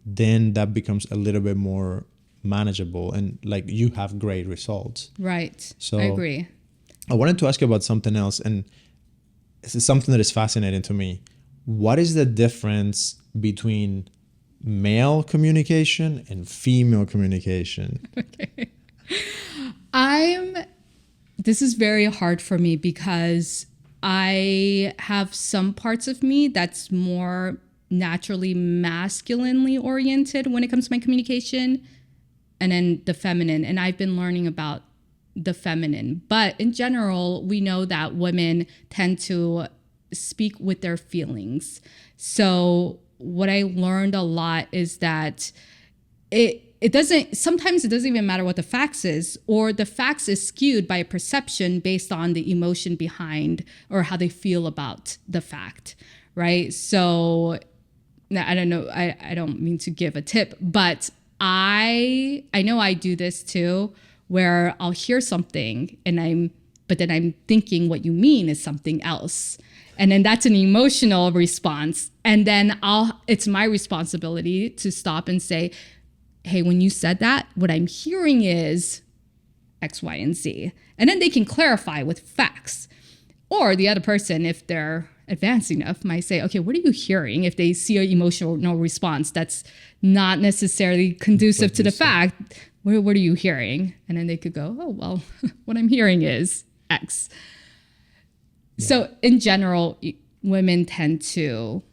then that becomes a little bit more manageable and like you have great results. Right. So I agree. I wanted to ask you about something else, and this is something that is fascinating to me. What is the difference between male communication and female communication? Okay. This is very hard for me because I have some parts of me that's more naturally masculinely oriented when it comes to my communication, and then the feminine. And I've been learning about the feminine. But in general, we know that women tend to speak with their feelings. So what I learned a lot is that sometimes it doesn't even matter what the facts is, or the facts is skewed by a perception based on the emotion behind or how they feel about the fact, right? So now, I don't know, I don't mean to give a tip, but I know I do this too, where I'll hear something but then I'm thinking what you mean is something else. And then that's an emotional response. And then it's my responsibility to stop and say, hey, when you said that, what I'm hearing is X, Y, and Z. And then they can clarify with facts. Or the other person, if they're advanced enough, might say, okay, what are you hearing? If they see an emotional response that's not necessarily conducive to the fact, what are you hearing? And then they could go, oh, well, what I'm hearing is X. Yeah. So in general, women tend to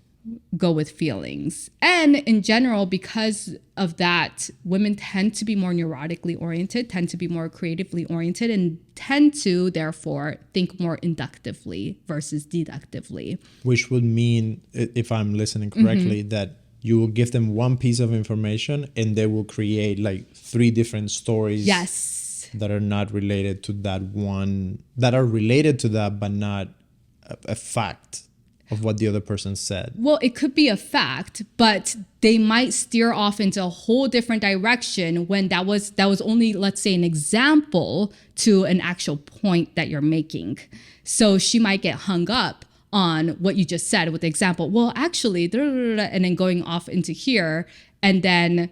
go with feelings. And in general, because of that, women tend to be more neurotically oriented, tend to be more creatively oriented, and tend to, therefore, think more inductively versus deductively. Which would mean, if I'm listening correctly, that you will give them one piece of information and they will create like 3 different stories. Yes. That are not related to that one, that are related to that, but not a fact of what the other person said. Well, it could be a fact, but they might steer off into a whole different direction when that was only, let's say, an example to an actual point that you're making. So she might get hung up on what you just said with the example. Well, actually, and then going off into here, and then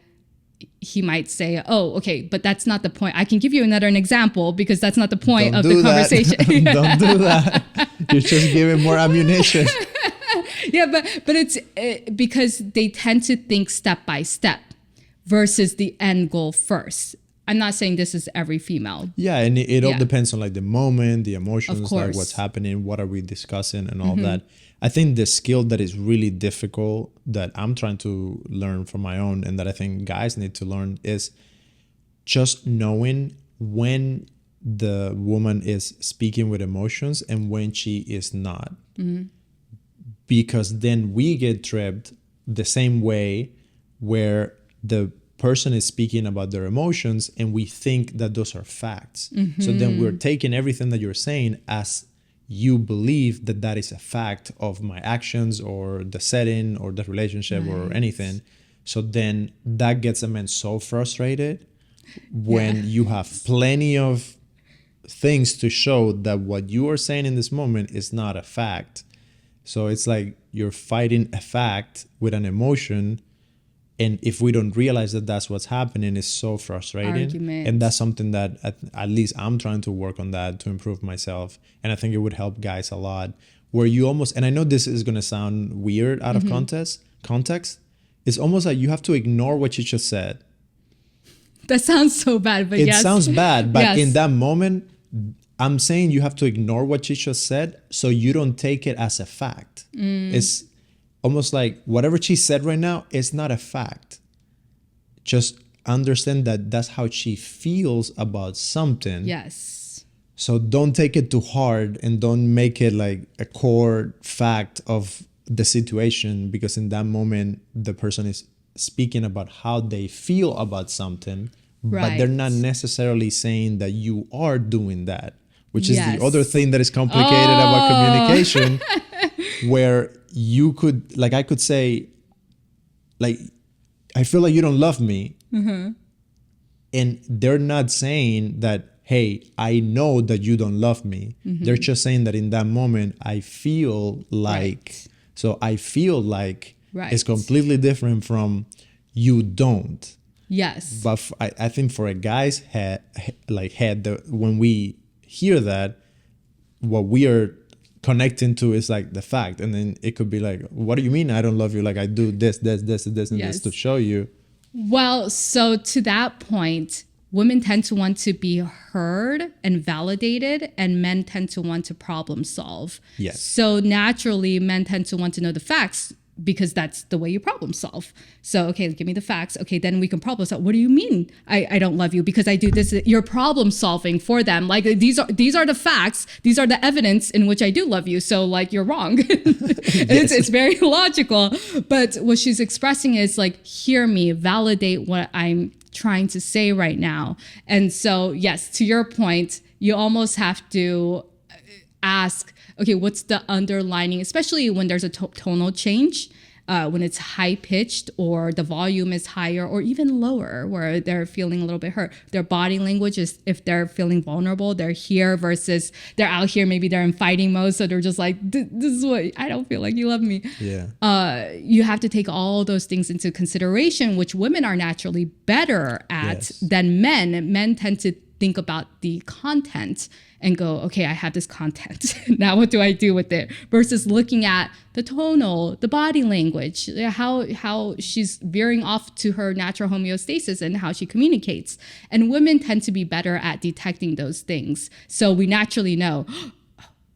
he might say, oh, okay, but that's not the point. I can give you an example because that's not the point of the conversation. Don't do that. You're just giving more ammunition. Yeah, but it's because they tend to think step by step versus the end goal first. I'm not saying this is every female. Yeah, and it all depends on like the moment, the emotions, like what's happening, what are we discussing and all that. I think the skill that is really difficult that I'm trying to learn for my own and that I think guys need to learn is just knowing when the woman is speaking with emotions and when she is not. Because then we get tripped the same way where the person is speaking about their emotions and we think that those are facts. So then we're taking everything that you're saying as you believe that that is a fact of my actions or the setting or the relationship or anything. So then that gets a man so frustrated when you have plenty of things to show that what you are saying in this moment is not a fact. So it's like you're fighting a fact with an emotion. And if we don't realize that that's what's happening, it's so frustrating. Argument. And that's something that at least I'm trying to work on that to improve myself. And I think it would help guys a lot where you almost, and I know this is going to sound weird out of context. It's almost like you have to ignore what you just said. That sounds so bad, but It yes. sounds bad, but Yes. in that moment, I'm saying you have to ignore what you just said so you don't take it as a fact. It's almost like whatever she said right now is not a fact. Just understand that that's how she feels about something. Yes. So don't take it too hard and don't make it like a core fact of the situation, because in that moment, the person is speaking about how they feel about something, but they're not necessarily saying that you are doing that, which is the other thing that is complicated about communication, where you could, like, I could say, like, I feel like you don't love me. And they're not saying that, hey, I know that you don't love me. They're just saying that in that moment, I feel like, so I feel like it's completely different from you don't. Yes. But I think for a guy's head, when we hear that, what we are connecting to is like the fact. And then it could be like, what do you mean I don't love you? Like I do this, and this to show you. Well, so to that point, women tend to want to be heard and validated, and men tend to want to problem solve. Yes. So naturally, men tend to want to know the facts because that's the way you problem solve. So, okay, give me the facts. Okay, then we can problem solve. What do you mean I don't love you? Because I do this. You're problem solving for them. Like these are the facts. These are the evidence in which I do love you. So like you're wrong. It's very logical. But what she's expressing is like, hear me, validate what I'm trying to say right now. And so, yes, to your point, you almost have to ask, okay, what's the underlining, especially when there's a tonal change, when it's high pitched or the volume is higher or even lower, where they're feeling a little bit hurt. Their body language is, if they're feeling vulnerable, they're here versus they're out here. Maybe they're in fighting mode. So they're just like, this is what, I don't feel like you love me. Yeah. You have to take all those things into consideration, which women are naturally better at than men. Men tend to think about the content and go, okay, I have this content. Now what do I do with it? Versus looking at the tonal, the body language, how she's veering off to her natural homeostasis and how she communicates. And women tend to be better at detecting those things. So we naturally know, oh,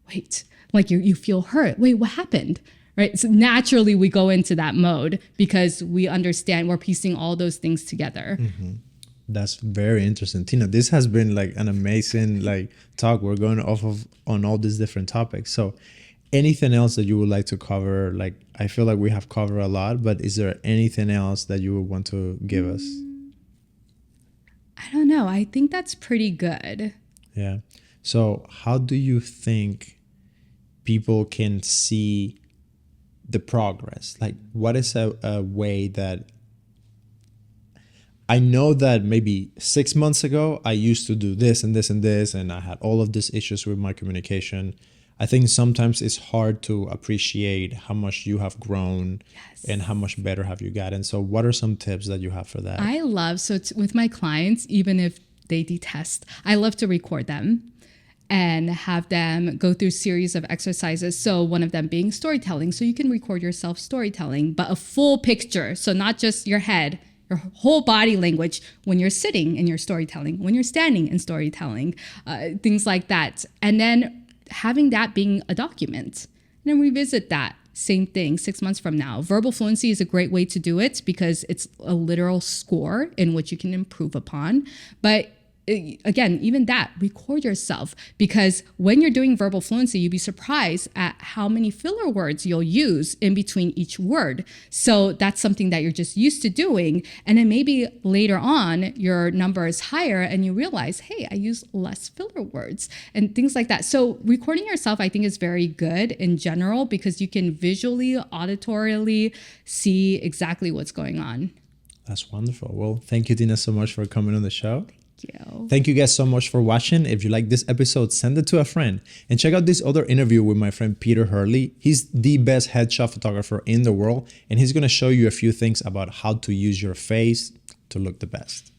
wait, like you feel hurt. Wait, what happened? Right? So naturally we go into that mode because we understand we're piecing all those things together. That's very interesting. Tina, this has been like an amazing like talk. We're going on all these different topics. So anything else that you would like to cover? Like, I feel like we have covered a lot, but is there anything else that you would want to give us? I don't know. I think that's pretty good. Yeah. So how do you think people can see the progress? Like, what is a way that, I know that maybe 6 months ago, I used to do this and this and this, and I had all of these issues with my communication. I think sometimes it's hard to appreciate how much you have grown and how much better have you gotten. So what are some tips that you have for that? I love, with my clients, even if they detest, I love to record them and have them go through series of exercises. So one of them being storytelling. So you can record yourself storytelling, but a full picture. So not just your head, your whole body language when you're sitting in your storytelling, when you're standing in storytelling, things like that. And then having that being a document, and then revisit that. Same thing 6 months from now. Verbal fluency is a great way to do it because it's a literal score in which you can improve upon. But again, even that, record yourself, because when you're doing verbal fluency, you'd be surprised at how many filler words you'll use in between each word. So that's something that you're just used to doing. And then maybe later on, your number is higher and you realize, hey, I use less filler words and things like that. So recording yourself, I think, is very good in general because you can visually, auditorily see exactly what's going on. That's wonderful. Well, thank you, Tina, so much for coming on the show. You. Thank you guys so much for watching. If you like this episode, send it to a friend. And check out this other interview with my friend Peter Hurley. He's the best headshot photographer in the world, and he's going to show you a few things about how to use your face to look the best.